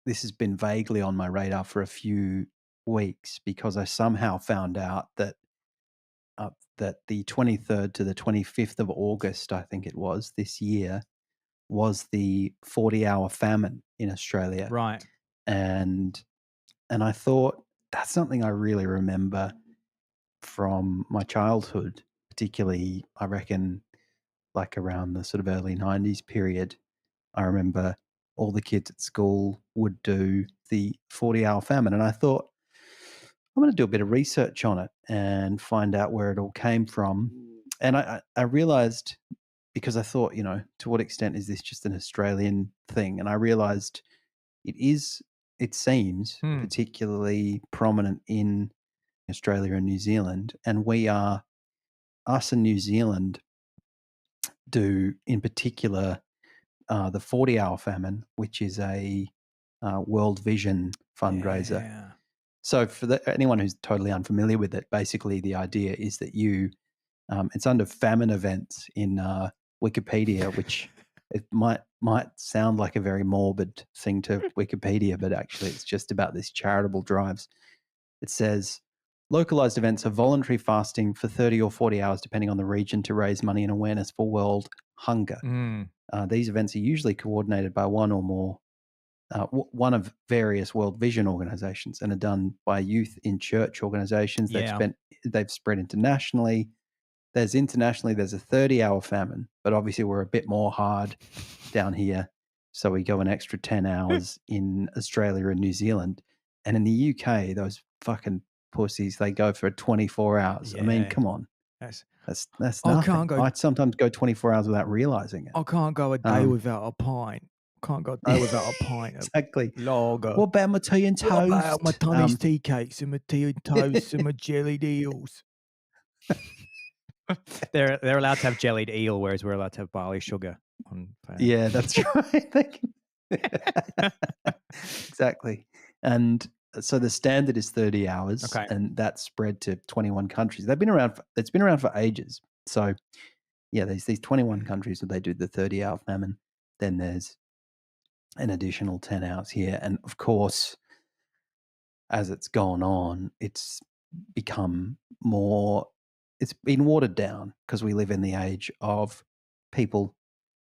this has been vaguely on my radar for a few weeks because I somehow found out that the 23rd to the 25th of August, I think it was this year, was the 40-hour famine in Australia. Right. And I thought that's something I really remember from my childhood, particularly, I reckon, like around the sort of early 90s period. I remember all the kids at school would do the 40-hour famine. And I thought, I'm going to do a bit of research on it and find out where it all came from. And I realized, because I thought, to what extent is this just an Australian thing? And I realized it seems particularly prominent in Australia and New Zealand. And us in New Zealand do in particular the 40-hour famine, which is a World Vision fundraiser. Yeah. So for anyone who's totally unfamiliar with it, basically the idea is that it's under famine events in Wikipedia, which it might sound like a very morbid thing to Wikipedia, but actually it's just about these charitable drives. It says, localized events are voluntary fasting for 30 or 40 hours, depending on the region, to raise money and awareness for world hunger. These events are usually coordinated by one or more one of various World Vision organizations and are done by youth in church organizations. Yeah. They've spread internationally. There's a 30-hour famine, but obviously we're a bit more hard down here. So we go an extra 10 hours in Australia and New Zealand. And in the UK, those fucking pussies, they go for 24 hours. Yeah. I mean, come on. That's nothing. I'd sometimes go 24 hours without realizing it. I can't go a day without a pint. Can't go a day without a pint. Exactly. Lager. What about my tea and toast? What about my Tony's tea cakes and my tea and toast and my jellied eels? They're allowed to have jellied eel, whereas we're allowed to have barley sugar. Yeah, that's right. Exactly. And so the standard is 30 hours, and that's spread to 21 countries. It's been around for ages. So yeah, there's these 21 countries where they do the 30-hour famine. Then there's an additional 10 hours here. And of course, as it's gone on, it's become it's been watered down because we live in the age of people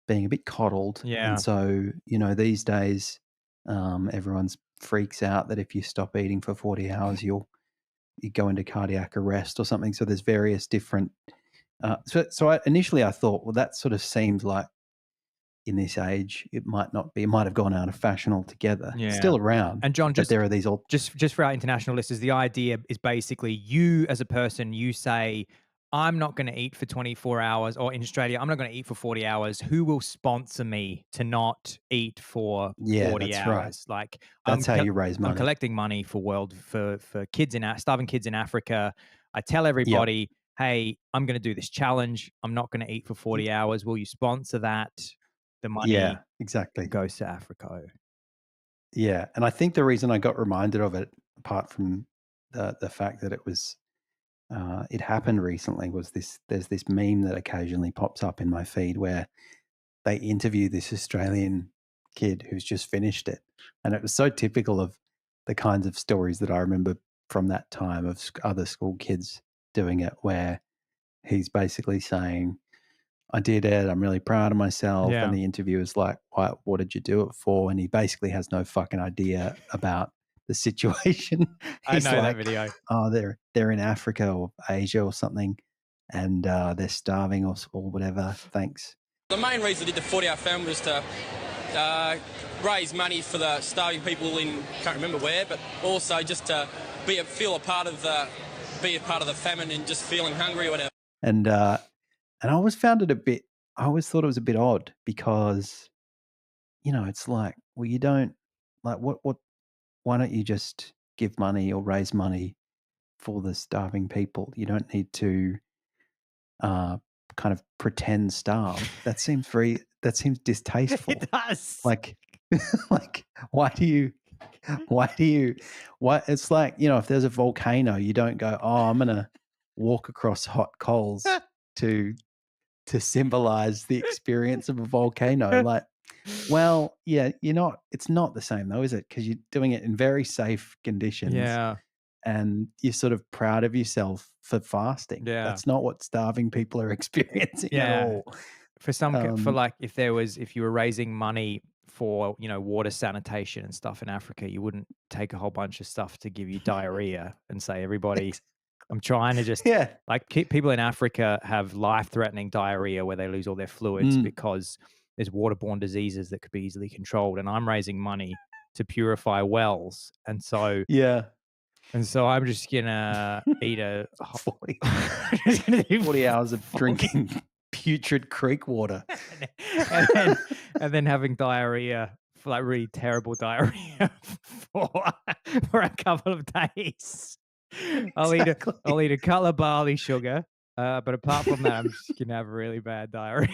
being a bit coddled. Yeah. And so, these days, everyone's freaks out that if you stop eating for 40 hours, you go into cardiac arrest or something. So there's various different, initially I thought, well, that sort of seemed like in this age, it might have gone out of fashion altogether. Yeah. It's still around. And John, there are these just for our international listeners, the idea is basically you as a person, you say, I'm not going to eat for 24 hours, or in Australia, I'm not going to eat for 40 hours. Who will sponsor me to not eat for 40 that's hours? right. Like That's how you raise money. I'm collecting money for kids starving kids in Africa. I tell everybody, hey, I'm going to do this challenge. I'm not going to eat for 40 hours. Will you sponsor that? The money exactly goes to Africa. Yeah. And I think the reason I got reminded of it, apart from the fact that it happened recently, was there's this meme that occasionally pops up in my feed where they interview this Australian kid who's just finished it. And it was so typical of the kinds of stories that I remember from that time of other school kids doing it, where he's basically saying, I did it, I'm really proud of myself. Yeah. And the interviewer's like, what did you do it for? And he basically has no fucking idea about the situation. I know that video. Oh, they're in Africa or Asia or something, and they're starving or whatever. Thanks. The main reason I did the 40-hour famine was to raise money for the starving people in, can't remember where, but also just to be a part of the famine and just feeling hungry or whatever. And I always thought it was a bit odd because, it's like, well, you don't, like, why don't you just give money or raise money for the starving people? You don't need to kind of pretend starve. That seems distasteful. It does. Like, why it's like, if there's a volcano, you don't go, oh, I'm going to walk across hot coals to symbolize the experience of a volcano. Like, Well, yeah, you're not it's not the same though, is it? Because 'Cause you're doing it in very safe conditions Yeah, and you're sort of proud of yourself for fasting. yeah, That's not what starving people are experiencing at yeah. all. For some for Um, like if you were raising money for, water sanitation and stuff in Africa, you wouldn't take a whole bunch of stuff to give you diarrhea and say, "Everybody, ex I'm trying to just," yeah. like, keep people in Africa have life-threatening diarrhea where they lose all their fluids Mm, because there's waterborne diseases that could be easily controlled, and I'm raising money to purify wells, yeah. and so I'm just gonna eat a ho 40 just gonna do 40 hours of 40 drinking putrid creek water. and then and then having diarrhea for like really terrible diarrhea for for a couple of days. I'll eat a Exactly. I'll eat a couple of barley sugar, but apart from that, I'm just gonna have really bad diarrhea.